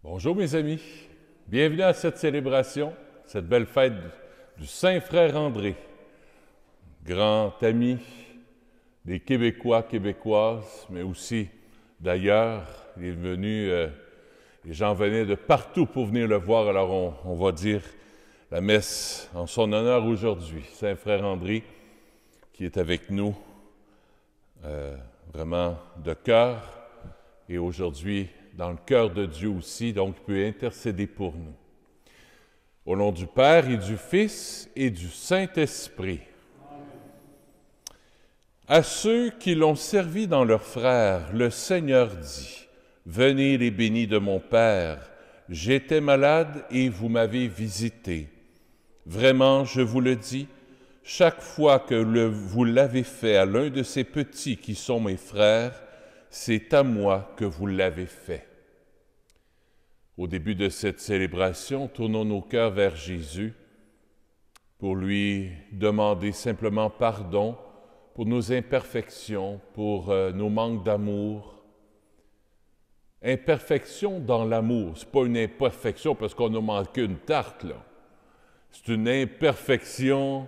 Bonjour mes amis, bienvenue à cette célébration, cette belle fête du Saint-Frère André, grand ami des Québécois, Québécoises, mais aussi d'ailleurs. Il est venu, les gens venaient de partout pour venir le voir, alors on va dire la messe en son honneur aujourd'hui. Saint-Frère André qui est avec nous vraiment de cœur et aujourd'hui dans le cœur de Dieu aussi, donc il peut intercéder pour nous. Au nom du Père et du Fils et du Saint-Esprit. Amen. À ceux qui l'ont servi dans leurs frères, le Seigneur dit, « Venez les bénis de mon Père, j'étais malade et vous m'avez visité. Vraiment, je vous le dis, chaque fois que vous l'avez fait à l'un de ces petits qui sont mes frères, c'est à moi que vous l'avez fait. » Au début de cette célébration, tournons nos cœurs vers Jésus pour lui demander simplement pardon pour nos imperfections, pour nos manques d'amour. Imperfection dans l'amour, ce n'est pas une imperfection parce qu'on a manqué une tarte, là. C'est une imperfection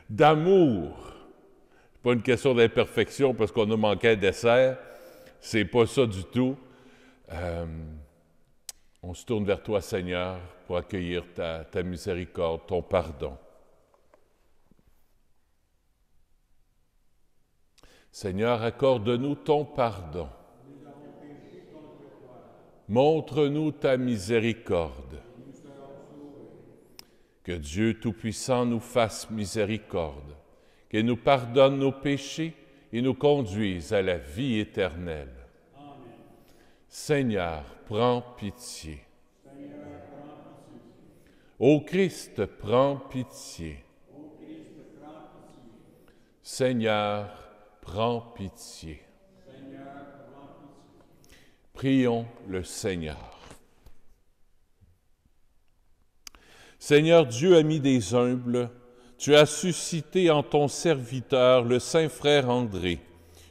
d'amour. Ce n'est pas une question d'imperfection parce qu'on a manqué un dessert. C'est pas ça du tout. On se tourne vers toi, Seigneur, pour accueillir ta miséricorde, ton pardon. Seigneur, accorde-nous ton pardon. Montre-nous ta miséricorde. Que Dieu Tout-Puissant nous fasse miséricorde, qu'il nous pardonne nos péchés et nous conduise à la vie éternelle. Amen. Seigneur, prends pitié. Seigneur, prends pitié. Ô Christ, prends pitié. Ô Christ, prends pitié. Seigneur, prends pitié. Seigneur, prends pitié. Prions le Seigneur. Seigneur Dieu, ami des humbles, tu as suscité en ton serviteur, le Saint-Frère André,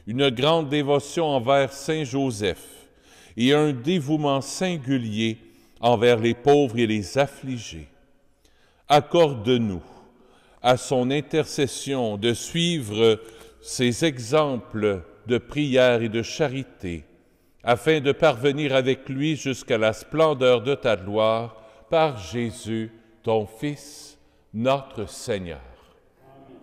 une grande dévotion envers Saint Joseph et un dévouement singulier envers les pauvres et les affligés. Accorde-nous, à son intercession, de suivre ces exemples de prière et de charité, afin de parvenir avec lui jusqu'à la splendeur de ta gloire, par Jésus, ton Fils, notre Seigneur. Amen.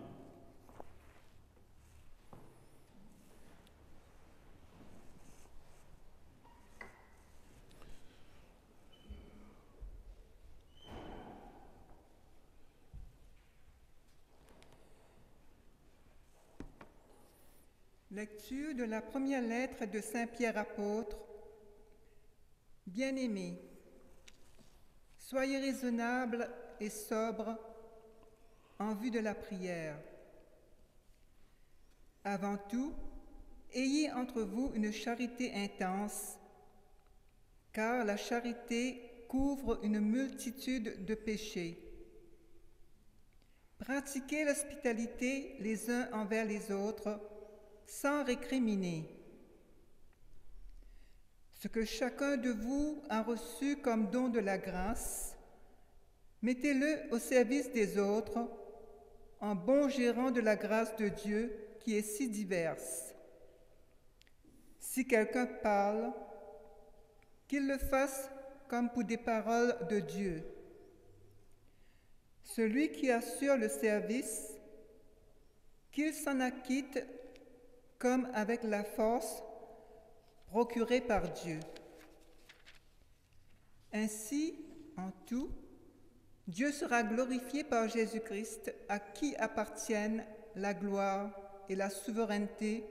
Lecture de la première lettre de Saint Pierre apôtre. Bien-aimés, soyez raisonnables et sobres en vue de la prière. Avant tout, ayez entre vous une charité intense, car la charité couvre une multitude de péchés. Pratiquez l'hospitalité les uns envers les autres, sans récriminer. Ce que chacun de vous a reçu comme don de la grâce, mettez-le au service des autres, en bon gérant de la grâce de Dieu qui est si diverse. Si quelqu'un parle, qu'il le fasse comme pour des paroles de Dieu. Celui qui assure le service, qu'il s'en acquitte comme avec la force procurée par Dieu. Ainsi, en tout, Dieu sera glorifié par Jésus-Christ, à qui appartiennent la gloire et la souveraineté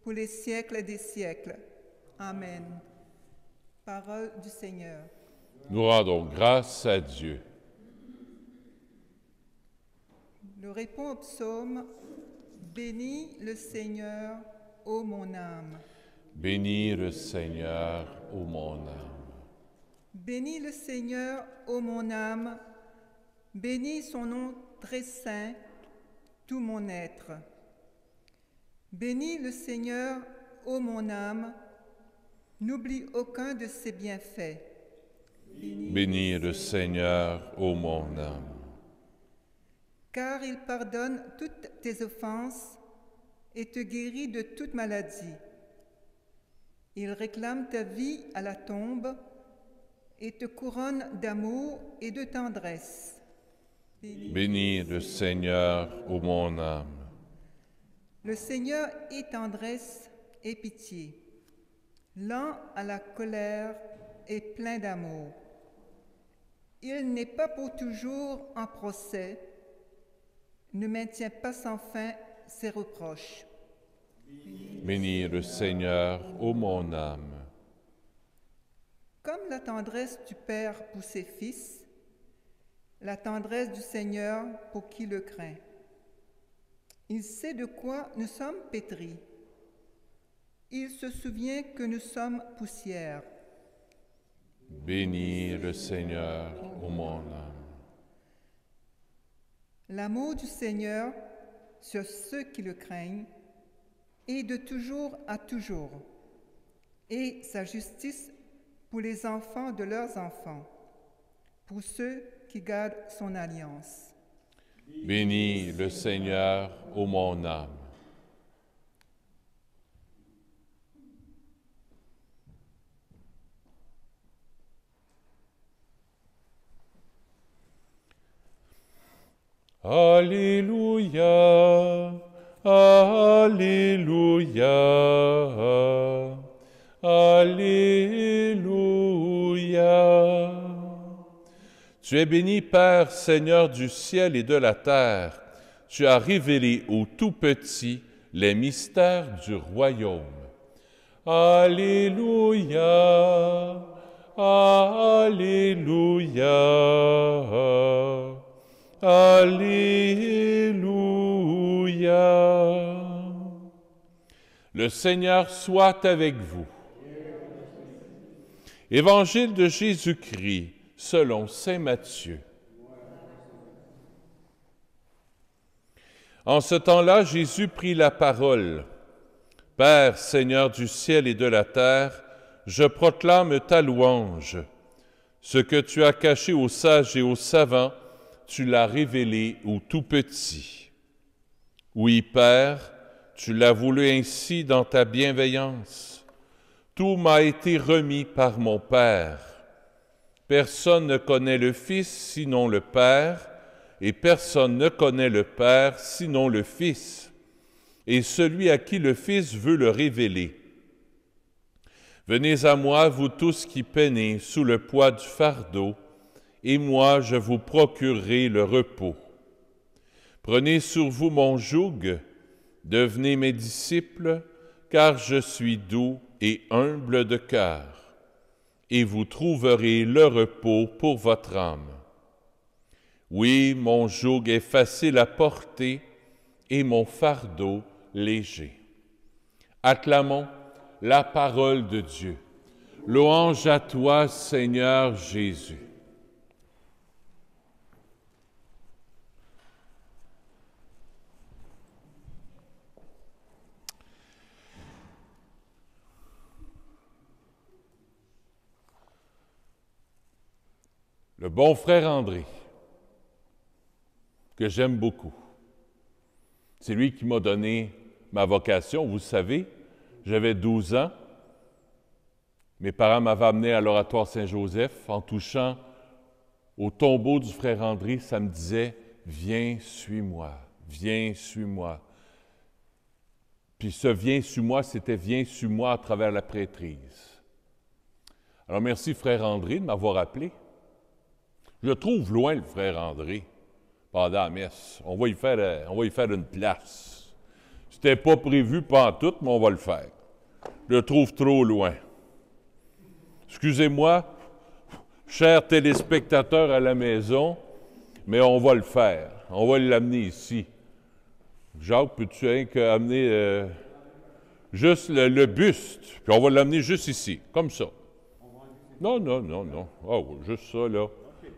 pour les siècles des siècles. Amen. Parole du Seigneur. Nous rendons grâce à Dieu. Nous répond au psaume « Bénis le Seigneur, ô mon âme ». Bénis le Seigneur, ô mon âme. Bénis le Seigneur, ô mon âme. Bénis son nom très saint, tout mon être. Bénis le Seigneur, ô mon âme. N'oublie aucun de ses bienfaits. Bénis le Seigneur, ô mon âme. Car il pardonne toutes tes offenses et te guérit de toute maladie. Il réclame ta vie à la tombe et te couronne d'amour et de tendresse. Bénis le Seigneur, ô mon âme. Le Seigneur est tendresse et pitié, lent à la colère et plein d'amour. Il n'est pas pour toujours en procès, ne maintient pas sans fin ses reproches. Bénis le Seigneur, ô mon âme. Comme la tendresse du Père pour ses fils, la tendresse du Seigneur pour qui le craint. Il sait de quoi nous sommes pétris. Il se souvient que nous sommes poussière. Bénis le Seigneur, ô mon âme. L'amour du Seigneur sur ceux qui le craignent est de toujours à toujours, et sa justice pour les enfants de leurs enfants, pour ceux qui gardent son alliance. Bénis le Seigneur, ô mon âme. Alléluia, Alléluia, Alléluia. Tu es béni, Père, Seigneur du ciel et de la terre. Tu as révélé aux tout-petits les mystères du royaume. Alléluia, Alléluia, Alléluia. Le Seigneur soit avec vous. Évangile de Jésus-Christ selon saint Matthieu. En ce temps-là, Jésus prit la parole. « Père, Seigneur du ciel et de la terre, je proclame ta louange. Ce que tu as caché aux sages et aux savants, tu l'as révélé aux tout-petits. Oui, Père, tu l'as voulu ainsi dans ta bienveillance. Tout m'a été remis par mon Père. Personne ne connaît le Fils sinon le Père, et personne ne connaît le Père sinon le Fils, et celui à qui le Fils veut le révéler. Venez à moi, vous tous qui peinez sous le poids du fardeau, et moi je vous procurerai le repos. Prenez sur vous mon joug, devenez mes disciples, car je suis doux et humble de cœur, et vous trouverez le repos pour votre âme. Oui, mon joug est facile à porter et mon fardeau léger. Acclamons la parole de Dieu. Louange à toi, Seigneur Jésus. Le bon frère André, que j'aime beaucoup. C'est lui qui m'a donné ma vocation. Vous savez, j'avais 12 ans. Mes parents m'avaient amené à l'Oratoire Saint-Joseph. En touchant au tombeau du frère André, ça me disait « Viens, suis-moi, viens, suis-moi ». Puis ce « Viens, suis-moi », c'était « Viens, suis-moi » à travers la prêtrise. Alors merci, frère André, de m'avoir appelé. Je trouve loin le frère André pendant la messe. On va y faire une place. C'était pas prévu pantoute, mais on va le faire. Je le trouve trop loin. Excusez-moi, chers téléspectateurs à la maison, mais on va le faire. On va l'amener ici. Jacques, peux-tu amener juste le buste, puis on va l'amener juste ici, comme ça. Non, non, non, non. Ah oui, juste ça, là.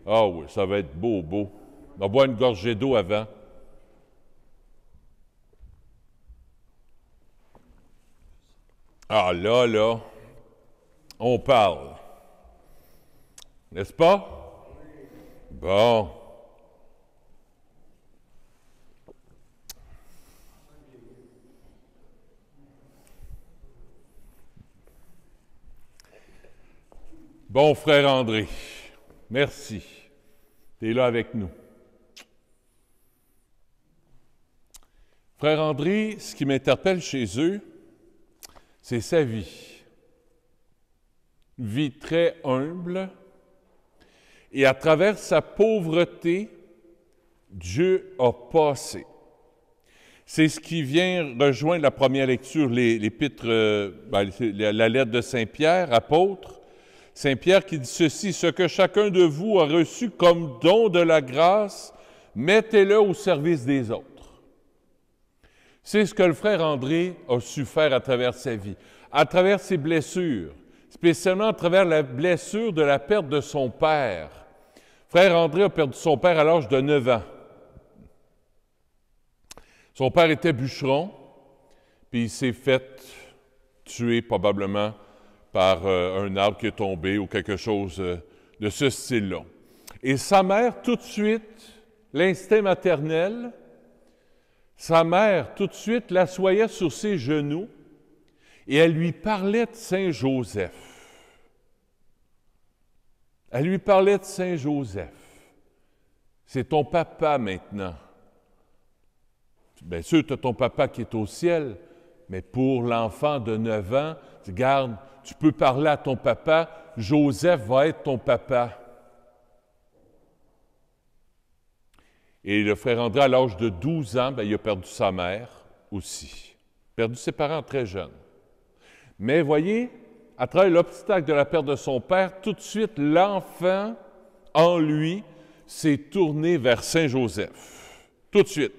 Ah oui, ça va être beau, beau. On va boire une gorgée d'eau avant. Ah là, là, on parle. N'est-ce pas? Bon. Bon, frère André, merci. Tu es là avec nous. Frère André, ce qui m'interpelle chez eux, c'est sa vie. Une vie très humble. Et à travers sa pauvreté, Dieu a passé. C'est ce qui vient rejoindre la première lecture, l'épître, la lettre de Saint-Pierre, apôtre. Saint-Pierre qui dit ceci, « Ce que chacun de vous a reçu comme don de la grâce, mettez-le au service des autres. » C'est ce que le frère André a su faire à travers sa vie, à travers ses blessures, spécialement à travers la blessure de la perte de son père. Frère André a perdu son père à l'âge de 9 ans. Son père était bûcheron, puis il s'est fait tuer probablement par un arbre qui est tombé ou quelque chose de ce style-là. Et sa mère, tout de suite, l'instinct maternel, sa mère, tout de suite, l'assoyait sur ses genoux et elle lui parlait de Saint Joseph. Elle lui parlait de Saint Joseph. C'est ton papa maintenant. Bien sûr, tu as ton papa qui est au ciel, mais pour l'enfant de 9 ans, regarde, tu peux parler à ton papa, Joseph va être ton papa. Et le frère André, à l'âge de 12 ans, il a perdu sa mère aussi. Perdu ses parents très jeunes. Mais voyez, à travers l'obstacle de la perte de son père, tout de suite, l'enfant en lui s'est tourné vers Saint Joseph. Tout de suite.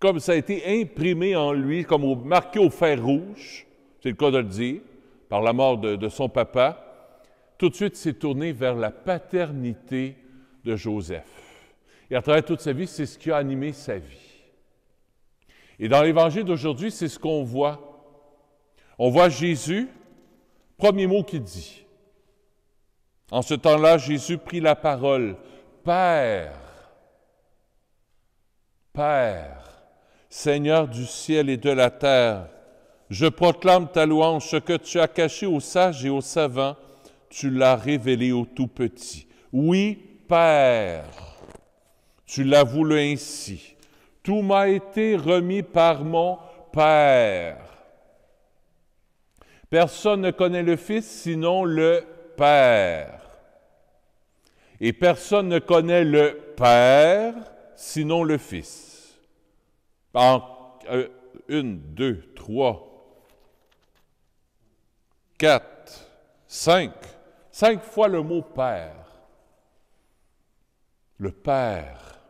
Comme ça a été imprimé en lui, comme marqué au fer rouge, c'est le cas de le dire, par la mort de son papa, tout de suite s'est tourné vers la paternité de Joseph. Et à travers toute sa vie, c'est ce qui a animé sa vie. Et dans l'Évangile d'aujourd'hui, c'est ce qu'on voit. On voit Jésus, premier mot qu'il dit. En ce temps-là, Jésus prit la parole. « Père, Père, Seigneur du ciel et de la terre, je proclame ta louange, ce que tu as caché aux sages et aux savants, tu l'as révélé aux tout-petits. Oui, Père, tu l'as voulu ainsi. Tout m'a été remis par mon Père. Personne ne connaît le Fils sinon le Père. Et personne ne connaît le Père sinon le Fils. En 1, 2, 3, 4, 5. 5 fois le mot Père. Le Père.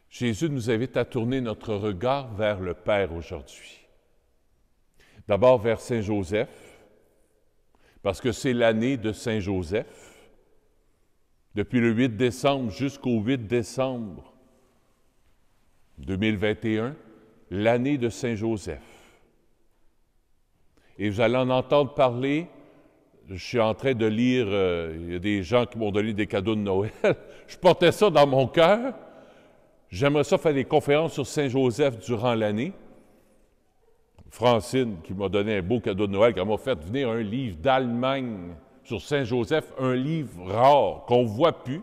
Jésus nous invite à tourner notre regard vers le Père aujourd'hui. D'abord vers Saint Joseph, parce que c'est l'année de Saint Joseph. Depuis le 8 décembre jusqu'au 8 décembre 2021, l'année de Saint Joseph. Et vous allez en entendre parler. Je suis en train de lire, il y a des gens qui m'ont donné des cadeaux de Noël. Je portais ça dans mon cœur. J'aimerais ça faire des conférences sur Saint Joseph durant l'année. Francine, qui m'a donné un beau cadeau de Noël, qui m'a fait venir un livre d'Allemagne sur Saint Joseph, un livre rare qu'on ne voit plus,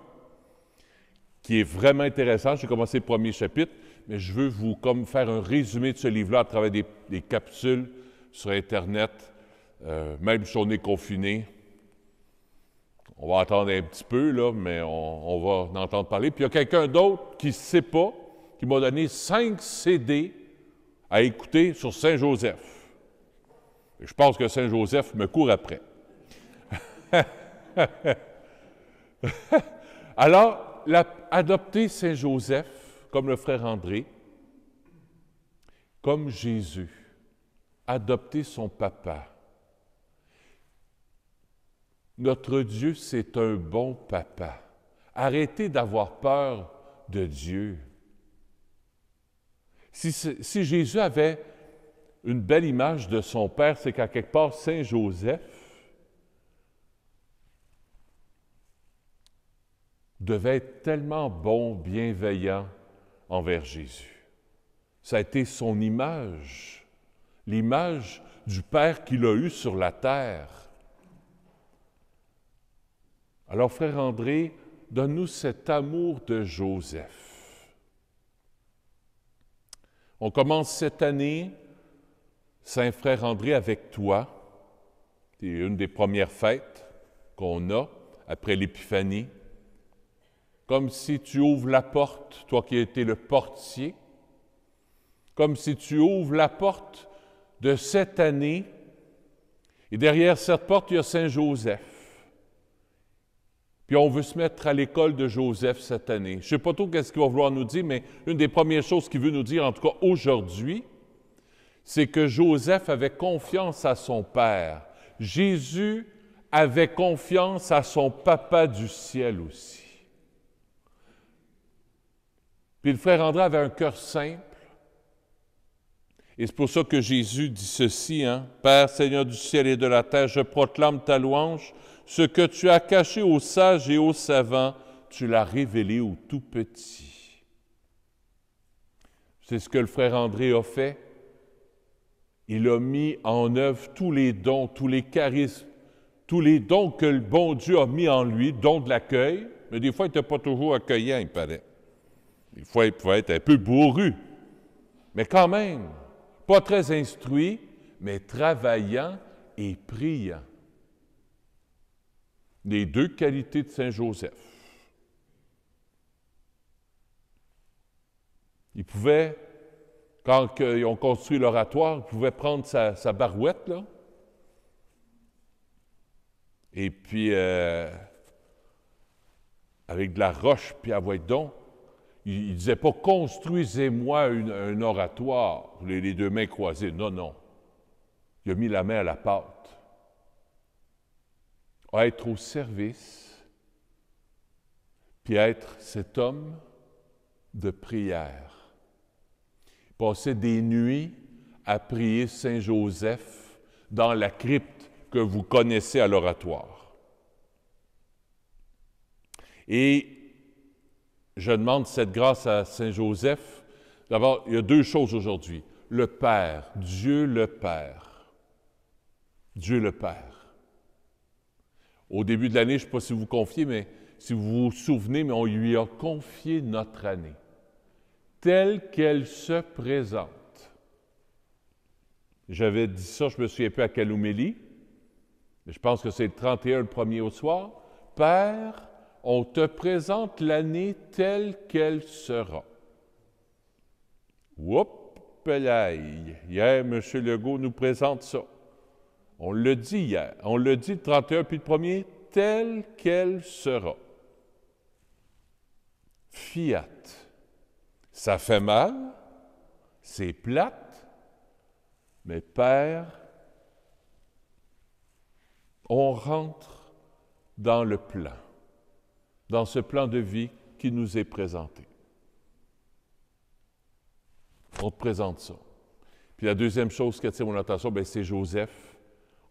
qui est vraiment intéressant. J'ai commencé le premier chapitre, mais je veux vous comme faire un résumé de ce livre-là à travers des capsules sur Internet, même si on est confiné. On va attendre un petit peu, là, mais on va en entendre parler. Puis il y a quelqu'un d'autre qui ne sait pas, qui m'a donné 5 CD à écouter sur Saint Joseph. Et je pense que Saint Joseph me court après. Alors, adopter Saint Joseph comme le frère André, comme Jésus, adopter son papa. Notre Dieu, c'est un bon papa. Arrêtez d'avoir peur de Dieu. Si Jésus avait une belle image de son Père, c'est qu'à quelque part, Saint Joseph devait être tellement bon, bienveillant envers Jésus. Ça a été son image, l'image du Père qu'il a eu sur la terre. Alors, frère André, donne-nous cet amour de Joseph. On commence cette année, Saint frère André, avec toi. C'est une des premières fêtes qu'on a après l'Épiphanie. Comme si tu ouvres la porte, toi qui as été le portier, comme si tu ouvres la porte de cette année, et derrière cette porte, il y a Saint Joseph. Puis on veut se mettre à l'école de Joseph cette année. Je ne sais pas trop qu'est-ce qu'il va vouloir nous dire, mais une des premières choses qu'il veut nous dire, en tout cas aujourd'hui, c'est que Joseph avait confiance à son Père. Jésus avait confiance à son Papa du ciel aussi. Puis le frère André avait un cœur simple. Et c'est pour ça que Jésus dit ceci, hein? « Père, Seigneur du ciel et de la terre, je proclame ta louange. Ce que tu as caché aux sages et aux savants, tu l'as révélé aux tout petits. » C'est ce que le frère André a fait. Il a mis en œuvre tous les dons, tous les charismes, tous les dons que le bon Dieu a mis en lui, dons de l'accueil, mais des fois, il n'était pas toujours accueillant, il paraît. Des fois, il pouvait être un peu bourru, mais quand même, pas très instruit, mais travaillant et priant. Les deux qualités de Saint Joseph. Il pouvait, quand ils ont construit l'oratoire, il pouvait prendre sa barouette, là, et puis, avec de la roche, puis à donc, il ne disait pas « construisez-moi un oratoire », les deux mains croisées. Non, non. Il a mis la main à la pâte. À être au service, puis être cet homme de prière. Passer des nuits à prier Saint Joseph dans la crypte que vous connaissez à l'oratoire. Et je demande cette grâce à Saint Joseph. D'abord, il y a deux choses aujourd'hui. Le Père, Dieu le Père. Dieu le Père. Au début de l'année, je ne sais pas si vous vous confiez, mais si vous vous souvenez, mais on lui a confié notre année, telle qu'elle se présente. J'avais dit ça, je ne me souviens plus à quelle homélie, mais je pense que c'est le 31, le premier au soir. Père, on te présente l'année telle qu'elle sera. Oups, pelaille. Hier, M. Legault nous présente ça. On l'a dit hier. On l'a dit le 31 puis le 1er, telle qu'elle sera. Fiat. Ça fait mal, c'est plate, mais Père, on rentre dans le plan, dans ce plan de vie qui nous est présenté. On te présente ça. Puis la deuxième chose qui attire mon attention, c'est Joseph.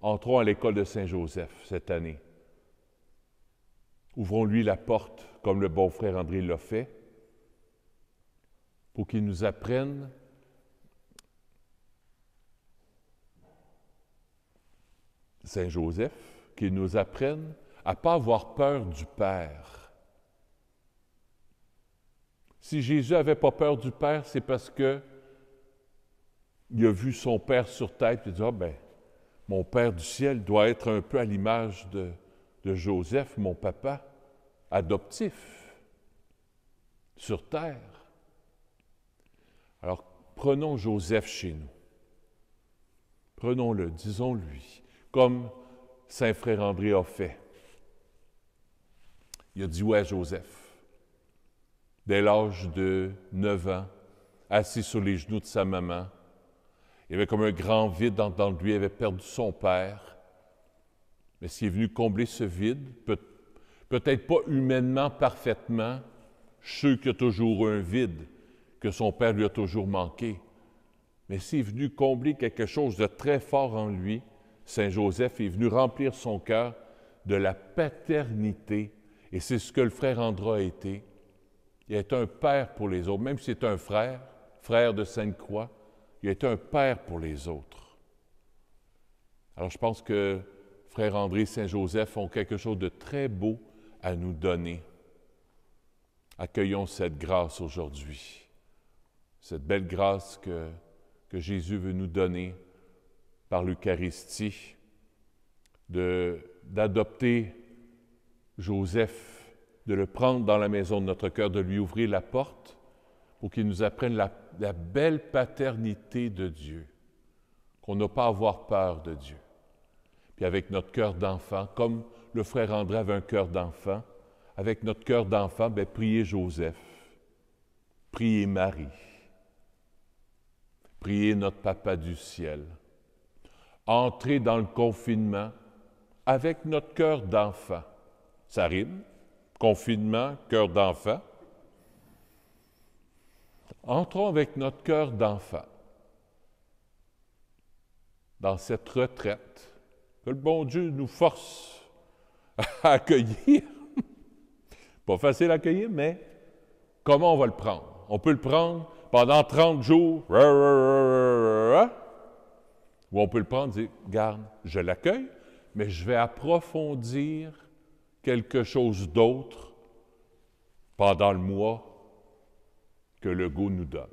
Entrons à l'école de Saint-Joseph cette année. Ouvrons-lui la porte, comme le bon frère André l'a fait, pour qu'il nous apprenne Saint-Joseph, qu'il nous apprenne à ne pas avoir peur du Père. Si Jésus n'avait pas peur du Père, c'est parce que il a vu son Père sur terre et il a dit, mon Père du ciel doit être un peu à l'image de Joseph, mon papa, adoptif, sur terre. Alors, prenons Joseph chez nous. Prenons-le, disons-lui, comme Saint Frère André a fait. Il a dit oui à Joseph, dès l'âge de 9 ans, assis sur les genoux de sa maman. Il avait comme un grand vide dans lui, il avait perdu son père. Mais s'il est venu combler ce vide, peut-être pas humainement parfaitement, je suis sûr qu'il y a toujours un vide, que son père lui a toujours manqué. Mais s'il est venu combler quelque chose de très fort en lui, Saint Joseph est venu remplir son cœur de la paternité. Et c'est ce que le frère André a été. Il a été un père pour les autres, même si c'est un frère, frère de Sainte-Croix, il a été un père pour les autres. Alors je pense que frère André et Saint Joseph ont quelque chose de très beau à nous donner. Accueillons cette grâce aujourd'hui, cette belle grâce que Jésus veut nous donner par l'Eucharistie, d'adopter Joseph, de le prendre dans la maison de notre cœur, de lui ouvrir la porte pour qu'il nous apprenne la belle paternité de Dieu, qu'on n'a pas à avoir peur de Dieu. Puis avec notre cœur d'enfant, comme le frère André avait un cœur d'enfant, avec notre cœur d'enfant, bien, priez Joseph, priez Marie, priez notre Papa du ciel. Entrez dans le confinement avec notre cœur d'enfant. Ça rime, confinement, cœur d'enfant. Entrons avec notre cœur d'enfant dans cette retraite que le bon Dieu nous force à accueillir. Pas facile à accueillir, mais comment on va le prendre? On peut le prendre pendant 30 jours, ou on peut le prendre et dire, garde, je l'accueille, mais je vais approfondir quelque chose d'autre pendant le mois que le goût nous donne.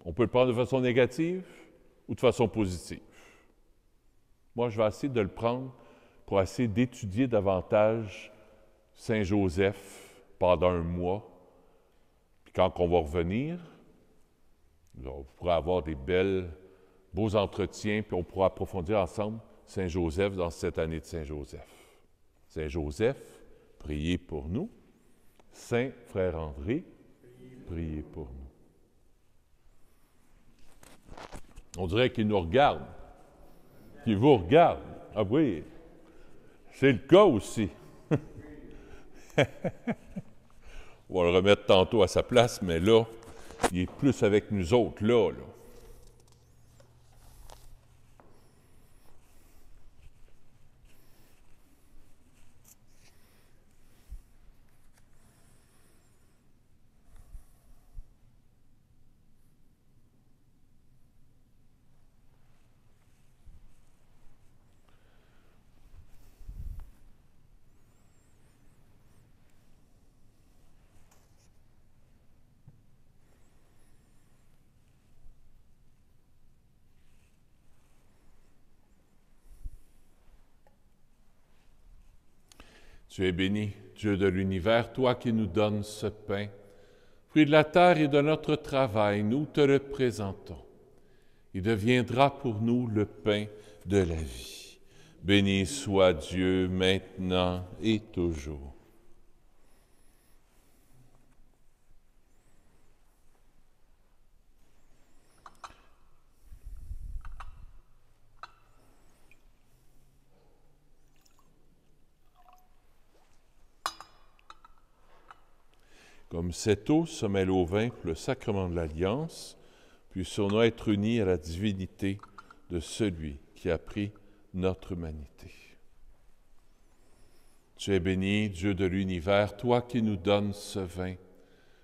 On peut le prendre de façon négative ou de façon positive. Moi, je vais essayer de le prendre pour essayer d'étudier davantage Saint Joseph pendant un mois. Puis quand on va revenir, on pourra avoir des beaux entretiens, puis on pourra approfondir ensemble Saint Joseph dans cette année de Saint Joseph. Saint Joseph, priez pour nous. Saint Frère André, priez pour nous. On dirait qu'il nous regarde, qu'il vous regarde. Ah oui, c'est le cas aussi. On va le remettre tantôt à sa place, mais là, il est plus avec nous autres, là. Tu es béni, Dieu de l'univers, toi qui nous donnes ce pain. Fruit de la terre et de notre travail, nous te le présentons. Il deviendra pour nous le pain de la vie. Béni soit Dieu maintenant et toujours. Comme cette eau se mêle au vin pour le sacrement de l'Alliance, puissions-nous être unis à la divinité de celui qui a pris notre humanité. Tu es béni, Dieu de l'univers, toi qui nous donnes ce vin.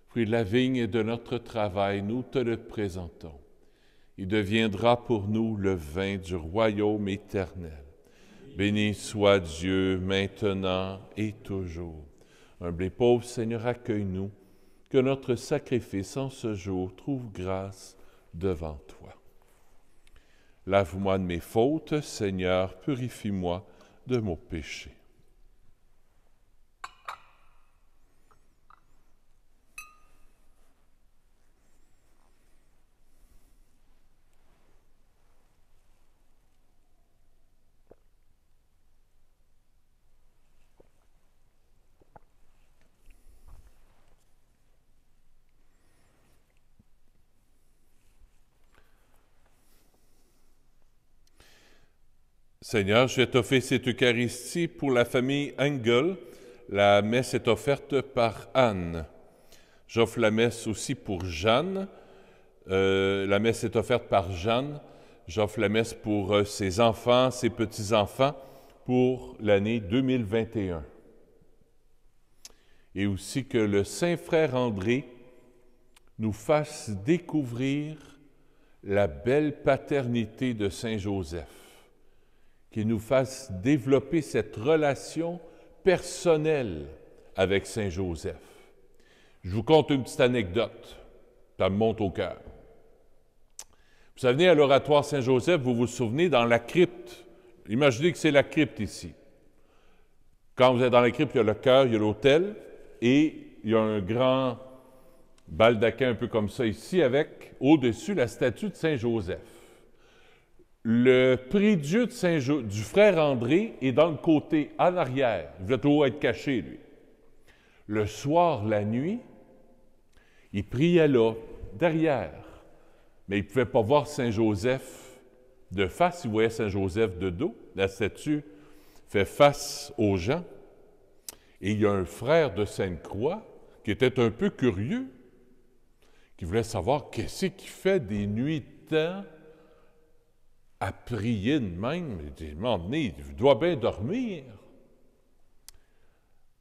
Fruit de la vigne et de notre travail, nous te le présentons. Il deviendra pour nous le vin du royaume éternel. Béni soit Dieu maintenant et toujours. Humble et pauvre Seigneur, accueille-nous, que notre sacrifice en ce jour trouve grâce devant toi. Lave-moi de mes fautes, Seigneur, purifie-moi de mon péché. Seigneur, je vais t'offrir cette Eucharistie pour la famille Engel. La messe est offerte par Anne. J'offre la messe aussi pour Jeanne. La messe est offerte par Jeanne. J'offre la messe pour ses enfants, ses petits-enfants, pour l'année 2021. Et aussi que le Saint-Frère André nous fasse découvrir la belle paternité de Saint Joseph, qu'il nous fasse développer cette relation personnelle avec Saint Joseph. Je vous conte une petite anecdote, ça me monte au cœur. Vous savez, à l'oratoire Saint-Joseph, vous vous souvenez, dans la crypte, imaginez que c'est la crypte ici. Quand vous êtes dans la crypte, il y a le chœur, il y a l'autel, et il y a un grand baldaquin un peu comme ça ici, avec au-dessus la statue de Saint-Joseph. Le prie-dieu du frère André est dans le côté, en arrière. Il voulait toujours être caché, lui. Le soir, la nuit, il priait là, derrière. Mais il ne pouvait pas voir Saint-Joseph de face, il voyait Saint-Joseph de dos. La statue fait face aux gens. Et il y a un frère de Sainte-Croix qui était un peu curieux, qui voulait savoir qu'est-ce qu'il fait des nuits de temps à prier de même. Il dit, il doit bien dormir.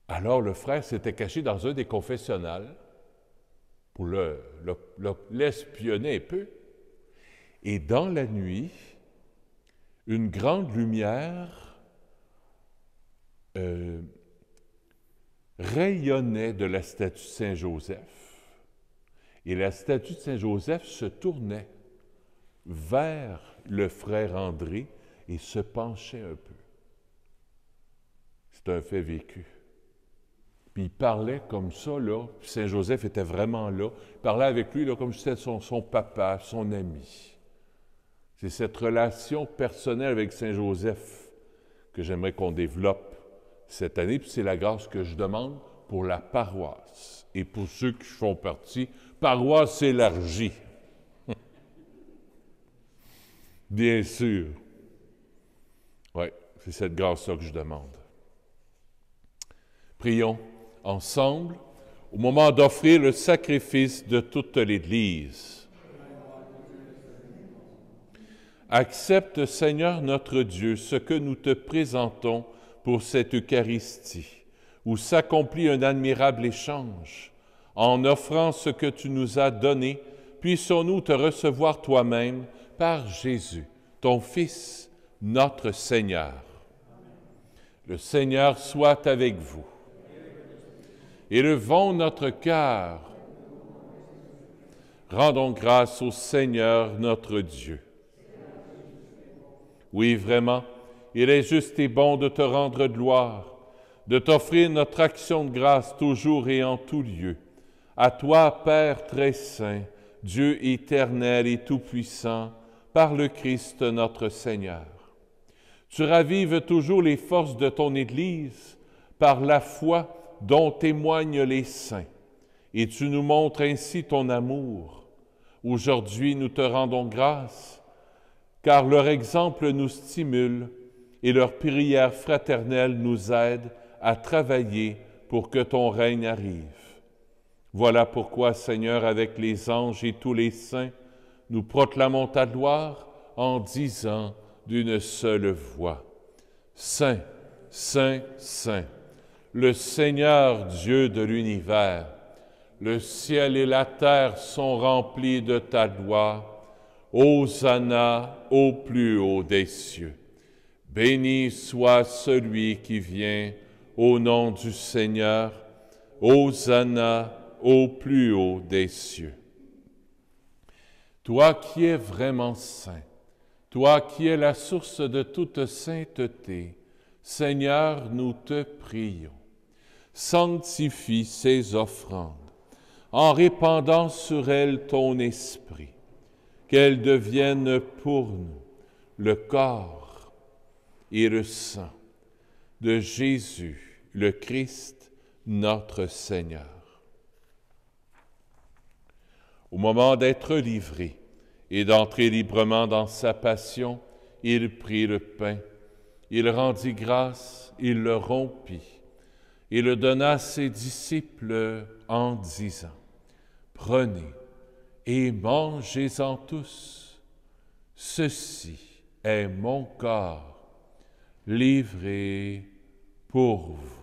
Alors le frère s'était caché dans un des confessionnals pour l'espionner un peu. Et dans la nuit, une grande lumière rayonnait de la statue de Saint-Joseph. Et la statue de Saint-Joseph se tournait vers le frère André et se penchait un peu. C'est un fait vécu. Puis il parlait comme ça, là, puis Saint-Joseph était vraiment là. Il parlait avec lui là, comme si c'était son papa, son ami. C'est cette relation personnelle avec Saint-Joseph que j'aimerais qu'on développe cette année, puis c'est la grâce que je demande pour la paroisse et pour ceux qui font partie, paroisse élargie. Bien sûr. Oui, c'est cette grâce-là que je demande. Prions ensemble au moment d'offrir le sacrifice de toute l'Église. Accepte, Seigneur notre Dieu, ce que nous te présentons pour cette Eucharistie, où s'accomplit un admirable échange. En offrant ce que tu nous as donné, puissons-nous te recevoir toi-même par Jésus, ton Fils, notre Seigneur. Le Seigneur soit avec vous. Élevons notre cœur. Rendons grâce au Seigneur notre Dieu. Oui, vraiment, il est juste et bon de te rendre gloire, de t'offrir notre action de grâce toujours et en tout lieu. À toi, Père très saint, Dieu éternel et tout-puissant, par le Christ notre Seigneur. Tu ravives toujours les forces de ton Église par la foi dont témoignent les saints, et tu nous montres ainsi ton amour. Aujourd'hui, nous te rendons grâce, car leur exemple nous stimule et leur prière fraternelle nous aide à travailler pour que ton règne arrive. Voilà pourquoi, Seigneur, avec les anges et tous les saints, nous proclamons ta gloire en disant d'une seule voix: Saint, Saint, Saint, le Seigneur Dieu de l'univers, le ciel et la terre sont remplis de ta gloire. Hosanna au plus haut des cieux. Béni soit celui qui vient au nom du Seigneur. Hosanna au plus haut des cieux. Toi qui es vraiment saint, toi qui es la source de toute sainteté, Seigneur, nous te prions. Sanctifie ces offrandes en répandant sur elles ton esprit, qu'elles deviennent pour nous le corps et le sang de Jésus, le Christ, notre Seigneur. Au moment d'être livré et d'entrer librement dans sa passion, il prit le pain Il rendit grâce, il le rompit, et le donna à ses disciples en disant, « Prenez et mangez-en tous. Ceci est mon corps livré pour vous. »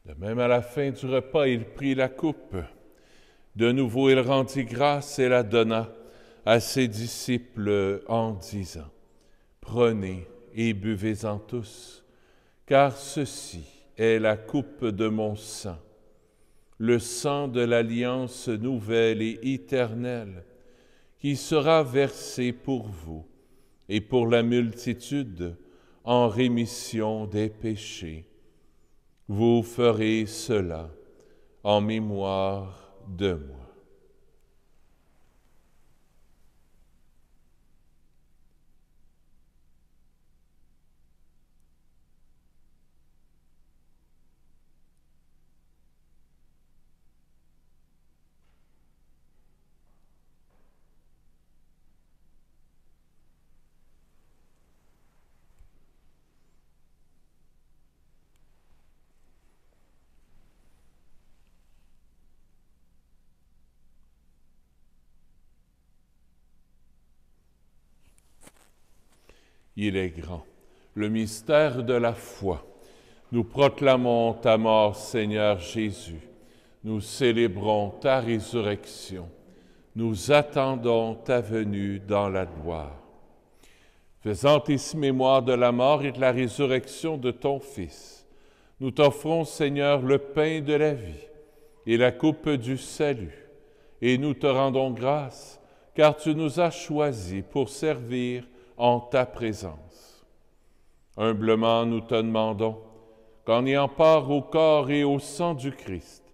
De même, à la fin du repas, il prit la coupe. De nouveau, il rendit grâce et la donna à ses disciples en disant, « Prenez et buvez-en tous, car ceci est la coupe de mon sang, le sang de l'alliance nouvelle et éternelle, qui sera versé pour vous et pour la multitude en rémission des péchés. Vous ferez cela en mémoire de moi. » Il est grand, le mystère de la foi. Nous proclamons ta mort, Seigneur Jésus. Nous célébrons ta résurrection. Nous attendons ta venue dans la gloire. Faisant ici mémoire de la mort et de la résurrection de ton Fils, nous t'offrons, Seigneur, le pain de la vie et la coupe du salut, et nous te rendons grâce, car tu nous as choisis pour servir en ta présence. Humblement, nous te demandons qu'en ayant part au corps et au sang du Christ,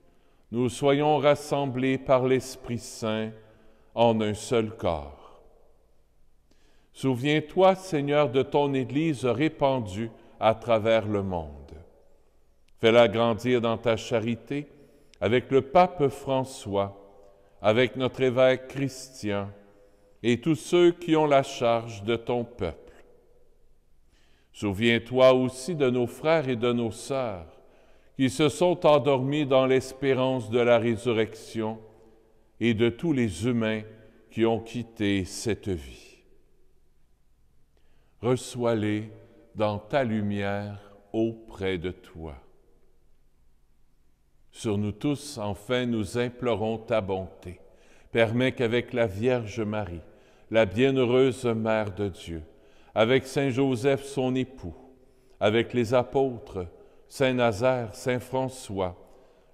nous soyons rassemblés par l'Esprit Saint en un seul corps. Souviens-toi, Seigneur, de ton Église répandue à travers le monde. Fais-la grandir dans ta charité avec le pape François, avec notre évêque Christian et tous ceux qui ont la charge de ton peuple. Souviens-toi aussi de nos frères et de nos sœurs qui se sont endormis dans l'espérance de la résurrection et de tous les humains qui ont quitté cette vie. Reçois-les dans ta lumière auprès de toi. Sur nous tous, enfin, nous implorons ta bonté. Permets qu'avec la Vierge Marie, la bienheureuse Mère de Dieu, avec Saint Joseph son époux, avec les apôtres, Saint Nazaire, Saint François,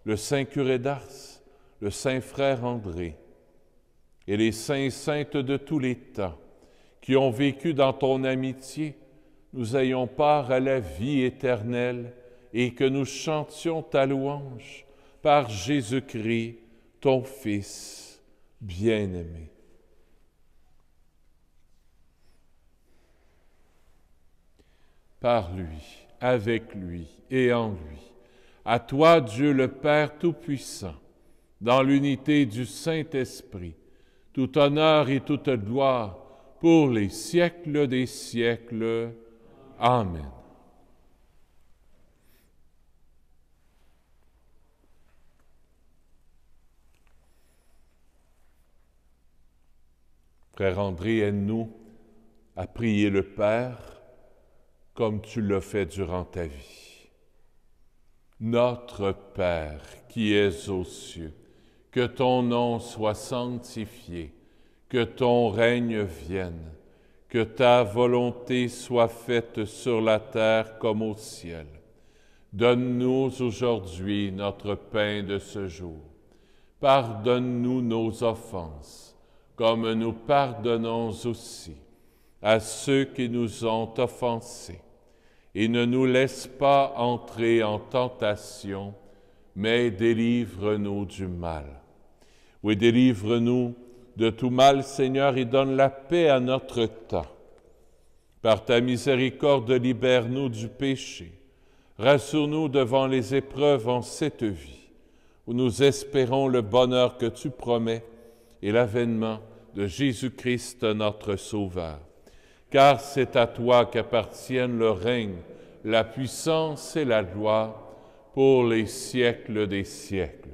le Saint curé d'Ars, le Saint frère André, et les saints et saintes de tous les temps, qui ont vécu dans ton amitié, nous ayons part à la vie éternelle et que nous chantions ta louange par Jésus-Christ, ton Fils bien-aimé. Par lui, avec lui et en lui, à toi, Dieu le Père Tout-Puissant, dans l'unité du Saint-Esprit, tout honneur et toute gloire pour les siècles des siècles. Amen. Frère André, aide-nous à prier le Père comme tu l'as fait durant ta vie. Notre Père qui es aux cieux, que ton nom soit sanctifié, que ton règne vienne, Que ta volonté soit faite sur la terre comme au ciel. Donne-nous aujourd'hui notre pain de ce jour. Pardonne-nous nos offenses, comme nous pardonnons aussi à ceux qui nous ont offensés. Et ne nous laisse pas entrer en tentation, mais délivre-nous du mal. Oui, délivre-nous de tout mal, Seigneur, et donne la paix à notre temps. Par ta miséricorde, libère-nous du péché. Rassure-nous devant les épreuves en cette vie, où nous espérons le bonheur que tu promets et l'avènement de Jésus-Christ, notre Sauveur. Car c'est à toi qu'appartiennent le règne, la puissance et la gloire pour les siècles des siècles.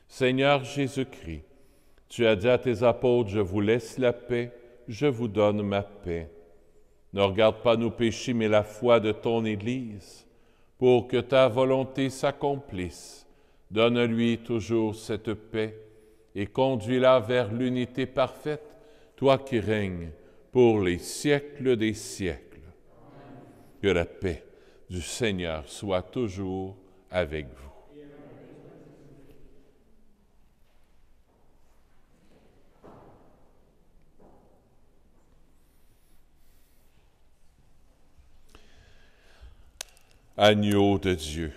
Seigneur Jésus-Christ, tu as dit à tes apôtres, je vous laisse la paix, je vous donne ma paix. Ne regarde pas nos péchés, mais la foi de ton Église, pour que ta volonté s'accomplisse. Donne-lui toujours cette paix et conduis-la vers l'unité parfaite, toi qui règnes pour les siècles des siècles. Que la paix du Seigneur soit toujours avec vous. Agneau de Dieu,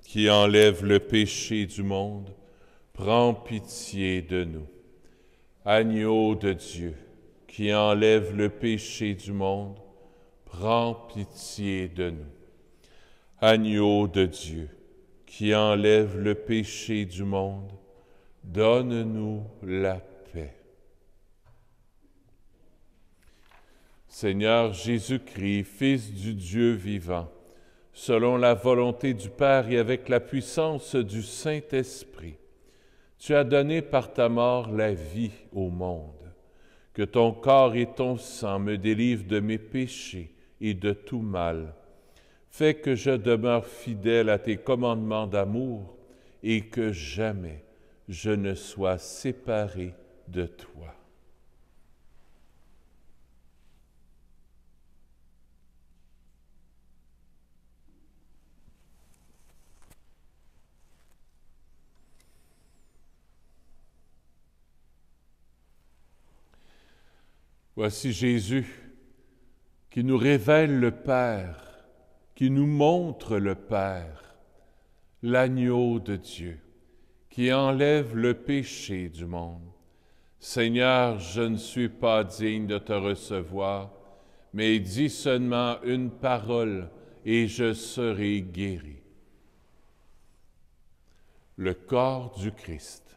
qui enlève le péché du monde, prends pitié de nous. Agneau de Dieu, qui enlève le péché du monde, prends pitié de nous. Agneau de Dieu, qui enlève le péché du monde, donne-nous la paix. Seigneur Jésus-Christ, Fils du Dieu vivant, selon la volonté du Père et avec la puissance du Saint-Esprit, tu as donné par ta mort la vie au monde. Que ton corps et ton sang me délivrent de mes péchés et de tout mal. Fais que je demeure fidèle à tes commandements d'amour et que jamais je ne sois séparé de toi. Voici Jésus qui nous révèle le Père, qui nous montre le Père, l'agneau de Dieu, qui enlève le péché du monde. Seigneur, je ne suis pas digne de te recevoir, mais dis seulement une parole et je serai guéri. Le corps du Christ.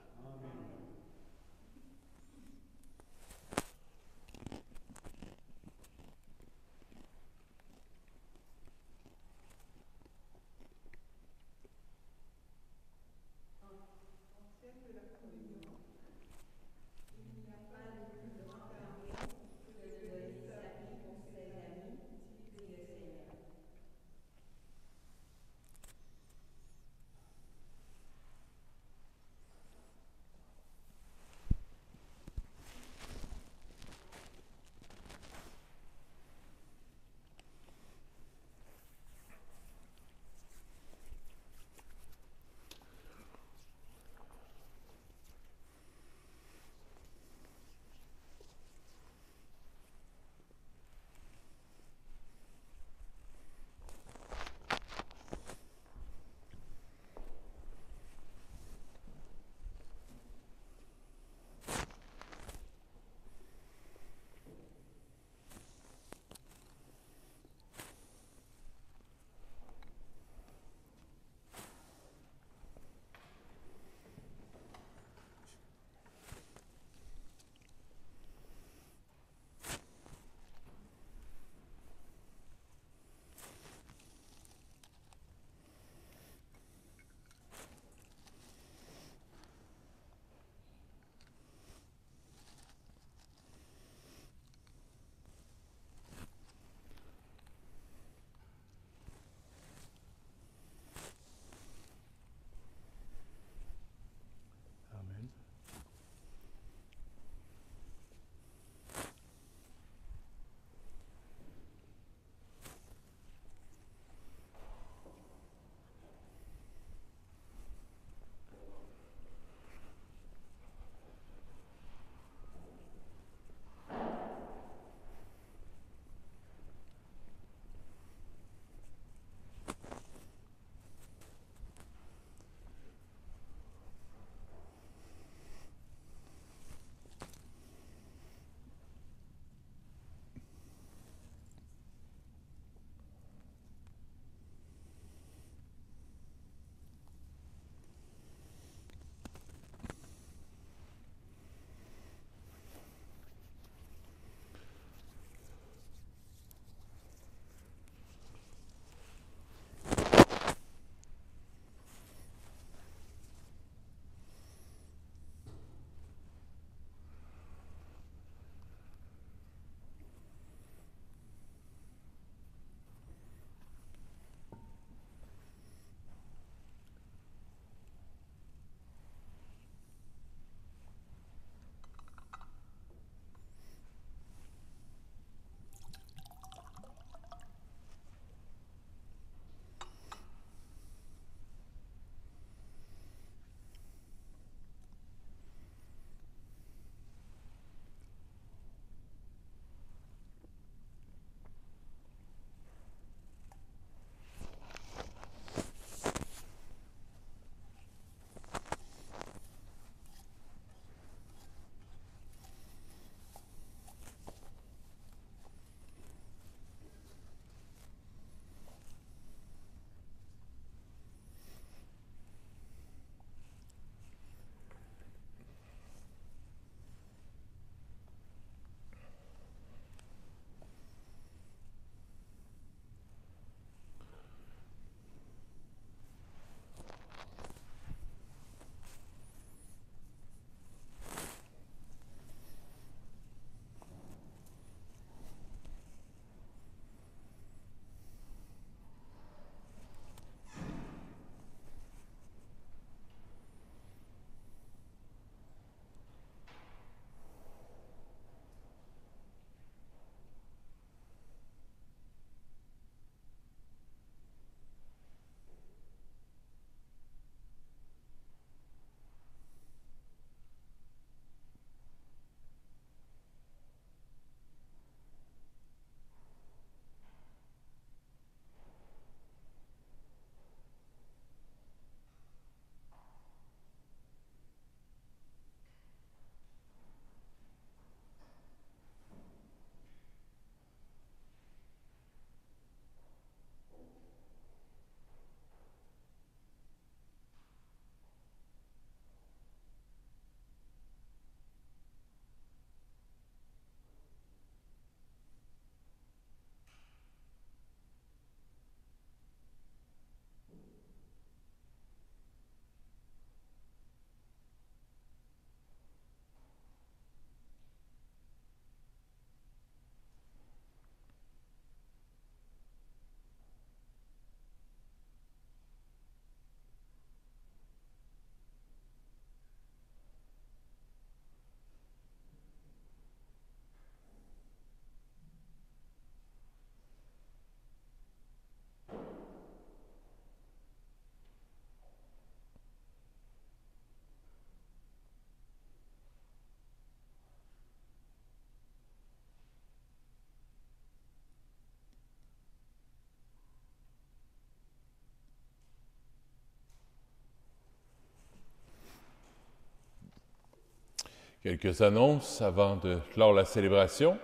Quelques annonces avant de clore la célébration.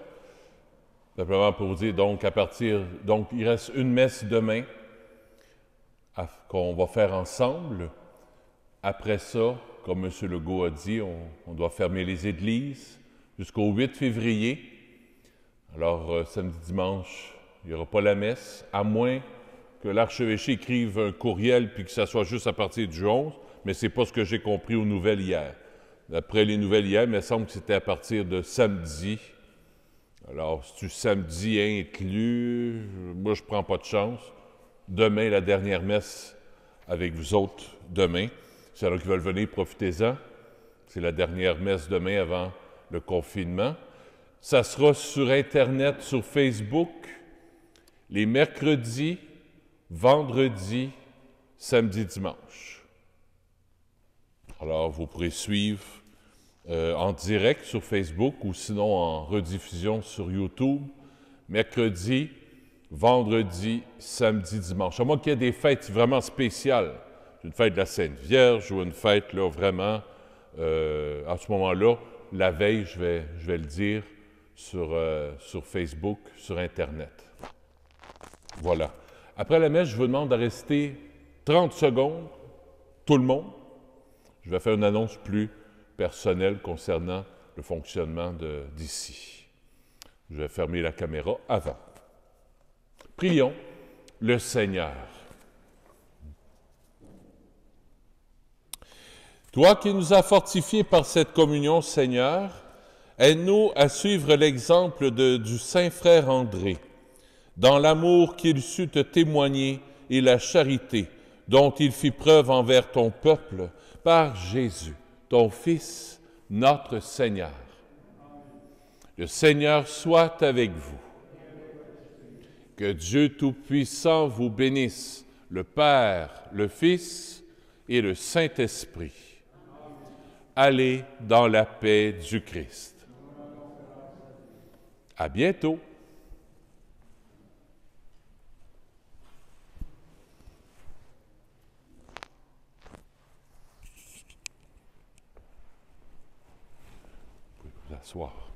Simplement pour vous dire, donc, il reste une messe demain qu'on va faire ensemble. Après ça, comme M. Legault a dit, on doit fermer les églises jusqu'au 8 février. Alors, samedi, dimanche, il n'y aura pas la messe, à moins que l'archevêché écrive un courriel puis que ça soit juste à partir du 11, mais ce n'est pas ce que j'ai compris aux nouvelles hier. D'après les nouvelles hier, il me semble que c'était à partir de samedi. Alors, c'est-tu samedi inclus? Moi, je ne prends pas de chance. Demain, la dernière messe avec vous autres, demain. S'il y en a qui veulent venir, profitez-en. C'est la dernière messe demain avant le confinement. Ça sera sur Internet, sur Facebook, les mercredis, vendredis, samedi, dimanche. Alors, vous pourrez suivre en direct sur Facebook ou sinon en rediffusion sur YouTube, mercredi, vendredi, samedi, dimanche. À moins qu'il y ait des fêtes vraiment spéciales, une fête de la Sainte Vierge ou une fête là, vraiment, à ce moment-là, la veille, je vais le dire, sur Facebook, sur Internet. Voilà. Après la messe, je vous demande de rester 30 secondes, tout le monde. Je vais faire une annonce plus personnelle concernant le fonctionnement d'ici. Je vais fermer la caméra avant. Prions le Seigneur. Toi qui nous as fortifiés par cette communion, Seigneur, aide-nous à suivre l'exemple du saint frère André, dans l'amour qu'il sut te témoigner et la charité dont il fit preuve envers ton peuple, par Jésus, ton Fils, notre Seigneur. Le Seigneur soit avec vous. Que Dieu Tout-Puissant vous bénisse, le Père, le Fils et le Saint-Esprit. Allez dans la paix du Christ. À bientôt. Vous pouvez vous asseoir.